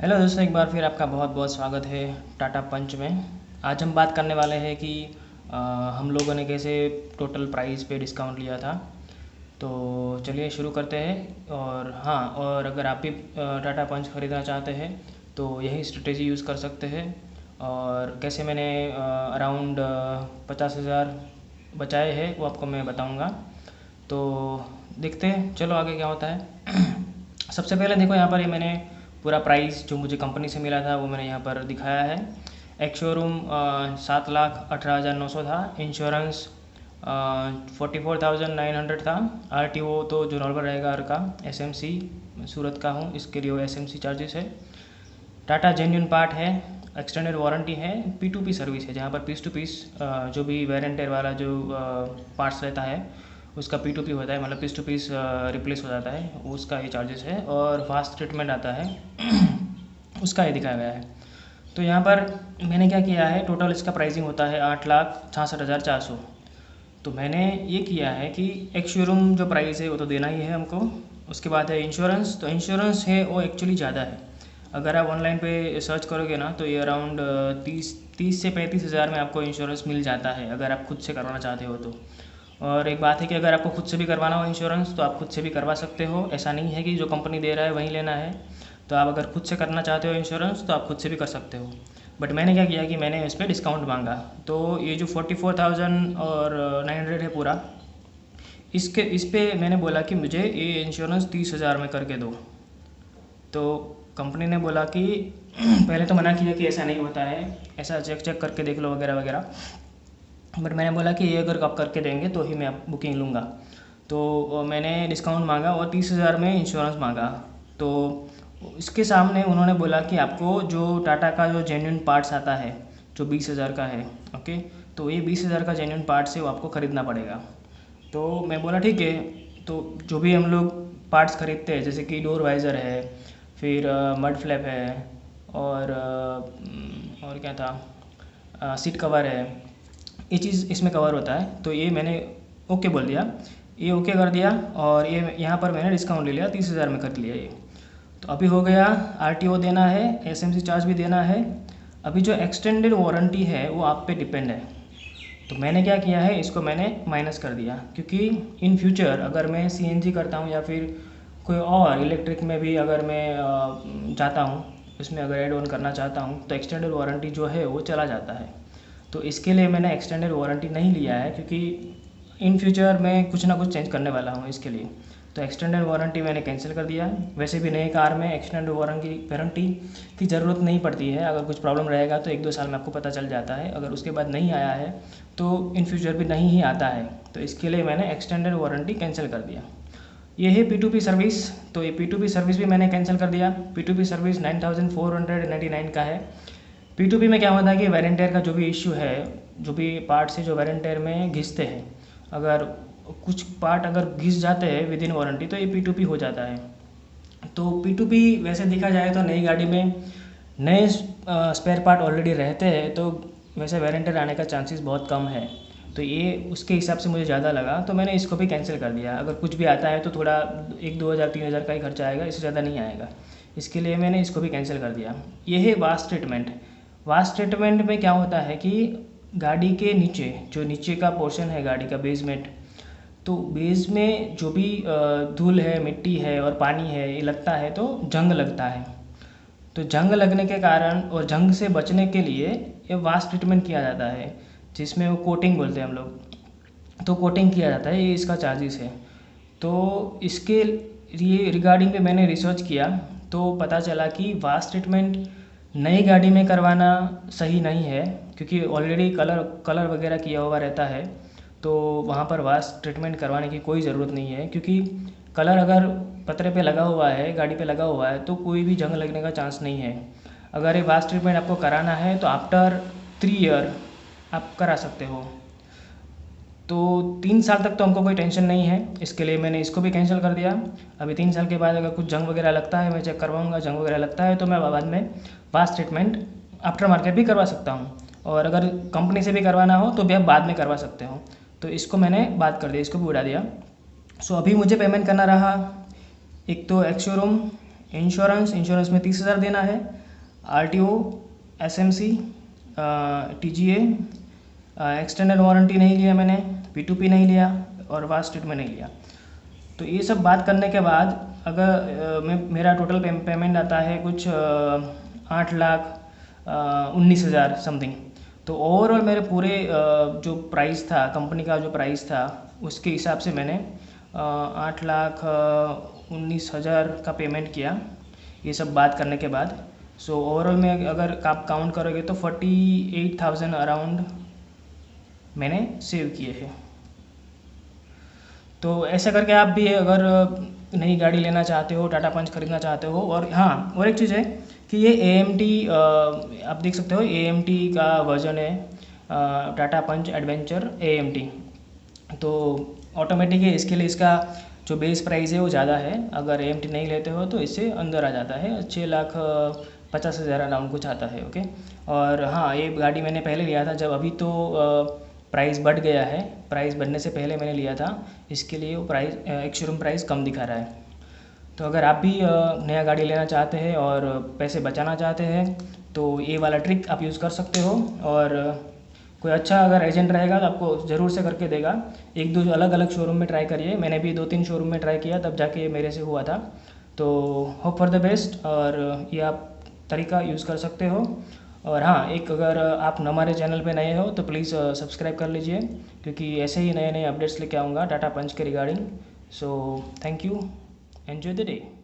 Hello दोस्तों, एक बार फिर आपका बहुत बहुत स्वागत है टाटा पंच में। आज हम बात करने वाले हैं कि हम लोगों ने कैसे टोटल प्राइस पे डिस्काउंट लिया था। तो चलिए शुरू करते हैं। और हाँ, और अगर आप भी टाटा पंच ख़रीदना चाहते हैं तो यही स्ट्रेटेजी यूज़ कर सकते हैं। और कैसे मैंने अराउंड 50,000 बचाए हैं वो आपको मैं बताऊंगा। तो देखते हैं, चलो आगे क्या होता है। सबसे पहले देखो, यहाँ पर ये मैंने पूरा प्राइस जो मुझे कंपनी से मिला था वो मैंने यहाँ पर दिखाया है। एक शोरूम 7,18,900 था। इंश्योरेंस 44,900 था। RTO तो जो नॉर्मल रहेगा हर का। SMC सूरत का हूँ, इसके लिए वो SMC चार्जेस है। टाटा जेन्युइन पार्ट है, एक्सटेंडेड वारंटी है, P2P सर्विस है, जहाँ पर पीस टू पीस जो भी वेर एंड टेयर वाला जो पार्ट्स रहता है उसका P2P होता है, मतलब पीस टू पीस रिप्लेस हो जाता है, उसका ये चार्जेस है। और फास्ट ट्रीटमेंट आता है उसका ये दिखाया गया है। तो यहाँ पर मैंने क्या किया है, टोटल इसका प्राइसिंग होता है 8,66,400। तो मैंने ये किया है कि एक शोरूम जो प्राइस है वो तो देना ही है हमको। उसके बाद है इंश्योरेंस। तो इंश्योरेंस है वो एक्चुअली ज़्यादा है। अगर आप ऑनलाइन पे सर्च करोगे ना तो ये अराउंड 30 से 35 हज़ार में आपको इंश्योरेंस मिल जाता है, अगर आप खुद से करवाना चाहते हो तो। और एक बात है कि अगर आपको खुद से भी करवाना हो इंश्योरेंस तो आप खुद से भी करवा सकते हो। ऐसा नहीं है कि जो कंपनी दे रहा है वहीं लेना है। तो आप अगर खुद से करना चाहते हो इंश्योरेंस तो आप खुद से भी कर सकते हो। बट मैंने क्या किया कि मैंने इस पर डिस्काउंट मांगा। तो ये जो 44,000 और 900 है पूरा, इस पे मैंने बोला कि मुझे ये इंश्योरेंस 30,000 में करके दो। तो कंपनी ने बोला कि पहले तो मना किया कि ऐसा नहीं होता है, ऐसा चेक चेक करके देख लो वगैरह वगैरह। बट मैंने बोला कि ये अगर आप करके देंगे तो ही मैं बुकिंग लूँगा। तो मैंने डिस्काउंट मांगा और 30,000 में इंश्योरेंस मांगा। तो इसके सामने उन्होंने बोला कि आपको जो टाटा का जो जेन्युइन पार्ट्स आता है जो 20,000 का है, ओके, तो ये 20,000 का जेन्युइन पार्ट्स है वो आपको ख़रीदना पड़ेगा। तो मैं बोला ठीक है। तो जो भी हम लोग पार्ट्स खरीदते हैं जैसे कि डोर वाइज़र है, फिर मड फ्लैप है, और क्या था, सीट कवर है, ये चीज़ इसमें कवर होता है। तो ये मैंने ओके बोल दिया, ये ओके कर दिया। और ये यहाँ पर मैंने डिस्काउंट ले लिया, 30,000 में कर लिया ये। तो अभी हो गया, RTO देना है, SMC चार्ज भी देना है। अभी जो एक्सटेंडेड वारंटी है वो आप पे डिपेंड है। तो मैंने क्या किया है, इसको मैंने माइनस कर दिया, क्योंकि इन फ्यूचर अगर मैं CNG करता हूँ या फिर कोई और इलेक्ट्रिक में भी अगर मैं चाहता हूँ, उसमें अगर एड ऑन करना चाहता हूँ तो एक्सटेंडेड वारंटी जो है वो चला जाता है। तो इसके लिए मैंने एक्सटेंडेड वारंटी नहीं लिया है, क्योंकि इन फ्यूचर मैं कुछ ना कुछ चेंज करने वाला हूँ इसके लिए। तो एक्सटेंडेड वारंटी मैंने कैंसिल कर दिया। वैसे भी नई कार में एक्सटेंडेड वारंटी की ज़रूरत नहीं पड़ती है। अगर कुछ प्रॉब्लम रहेगा तो 1-2 साल में आपको पता चल जाता है, अगर उसके बाद नहीं आया है तो इन फ्यूचर भी नहीं ही आता है। तो इसके लिए मैंने एक्सटेंडेड वारंटी कैंसिल कर दिया। ये है P2P सर्विस। तो ये P2P सर्विस भी मैंने कैंसिल कर दिया। P2P सर्विस 9,499 का है। P2P में क्या होता है कि वेर एंड टेयर का जो भी इश्यू है, जो भी पार्ट्स है जो वेर एंड टेयर में घिसते हैं, अगर कुछ पार्ट अगर घिस जाते हैं विद इन वारंटी तो ये P2P हो जाता है। तो P2P वैसे देखा जाए तो नई गाड़ी में नए स्पेयर पार्ट ऑलरेडी रहते हैं, तो वैसे वेर एंड टेयर आने का चांसेस बहुत कम है। तो ये उसके हिसाब से मुझे ज़्यादा लगा, तो मैंने इसको भी कैंसिल कर दिया। अगर कुछ भी आता है तो थोड़ा 1-2 हज़ार 3 हज़ार का ही खर्चा आएगा, इससे ज़्यादा नहीं आएगा। इसके लिए मैंने इसको भी कैंसिल कर दिया। ये है वास्ट ट्रीटमेंट। वास्ट ट्रीटमेंट में क्या होता है कि गाड़ी के नीचे जो नीचे का पोर्शन है गाड़ी का बेसमेंट, तो बेस में जो भी धूल है, मिट्टी है और पानी है ये लगता है तो जंग लगता है। तो जंग लगने के कारण और जंग से बचने के लिए ये वास्ट ट्रीटमेंट किया जाता है, जिसमें वो कोटिंग बोलते हैं हम लोग। तो कोटिंग किया जाता है, ये इसका चार्जेस है। तो इसके लिए रिगार्डिंग पे मैंने रिसर्च किया तो पता चला कि वास्ट ट्रीटमेंट नई गाड़ी में करवाना सही नहीं है, क्योंकि ऑलरेडी कलर वगैरह किया हुआ रहता है। तो वहाँ पर वास्ट ट्रीटमेंट करवाने की कोई ज़रूरत नहीं है, क्योंकि कलर अगर पतरे पे लगा हुआ है, गाड़ी पे लगा हुआ है, तो कोई भी जंग लगने का चांस नहीं है। अगर ये वास्ट ट्रीटमेंट आपको कराना है तो आफ्टर 3 ईयर आप करा सकते हो। तो 3 साल तक तो हमको कोई टेंशन नहीं है, इसके लिए मैंने इसको भी कैंसिल कर दिया। अभी 3 साल के बाद अगर कुछ जंग वगैरह लगता है मैं चेक करवाऊँगा, जंग वगैरह लगता है तो मैं बाद में वास्ट ट्रीटमेंट आफ्टर मार्केट भी करवा सकता हूँ। और अगर कंपनी से भी करवाना हो तो भी आप बाद में करवा सकते हो। तो इसको मैंने बात कर दिया, इसको भी उड़ा दिया। सो अभी मुझे पेमेंट करना रहा, एक तो एक्स शोरूम, इंश्योरेंस में 30,000 देना है। RTO, SMC, TGA, extended warranty नहीं लिया मैंने, P2P नहीं लिया और वास्ट ट्रीटमेंट नहीं लिया। तो ये सब बात करने के बाद अगर मेरा टोटल पेमेंट आता है कुछ 8,19,000 समथिंग। तो ओवरऑल मेरे पूरे जो प्राइस था, कंपनी का जो प्राइस था, उसके हिसाब से मैंने 8,19,000 का पेमेंट किया ये सब बात करने के बाद। सो ओवरऑल में अगर आप काउंट करोगे तो 48,000 अराउंड मैंने सेव किए हैं। तो ऐसा करके आप भी अगर नई गाड़ी लेना चाहते हो, टाटा पंच खरीदना चाहते हो। और हाँ, और एक चीज़ है कि ये AMT आप देख सकते हो, AMT का वर्जन है, टाटा पंच एडवेंचर AMT। तो ऑटोमेटिक है, इसके लिए इसका जो बेस प्राइस है वो ज़्यादा है। अगर AMT नहीं लेते हो तो इससे अंदर आ जाता है, 6,50,000 अराउंड कुछ आता है। ओके। और हाँ, ये गाड़ी मैंने पहले लिया था जब, अभी तो प्राइस बढ़ गया है, प्राइस बढ़ने से पहले मैंने लिया था, इसके लिए वो प्राइस एक शोरूम प्राइस कम दिखा रहा है। तो अगर आप भी नया गाड़ी लेना चाहते हैं और पैसे बचाना चाहते हैं तो ये वाला ट्रिक आप यूज़ कर सकते हो। और कोई अच्छा अगर एजेंट रहेगा तो आपको ज़रूर से करके देगा। एक दो अलग अलग शोरूम में ट्राई करिए, मैंने भी 2-3 शोरूम में ट्राई किया तब जाके मेरे से हुआ था। तो होप फॉर द बेस्ट, और ये आप तरीका यूज़ कर सकते हो। और हाँ, एक अगर आप हमारे चैनल पे नए हो तो प्लीज़ सब्सक्राइब कर लीजिए, क्योंकि ऐसे ही नए नए अपडेट्स लेके आऊँगा टाटा पंच के regarding. So thank you, enjoy the day.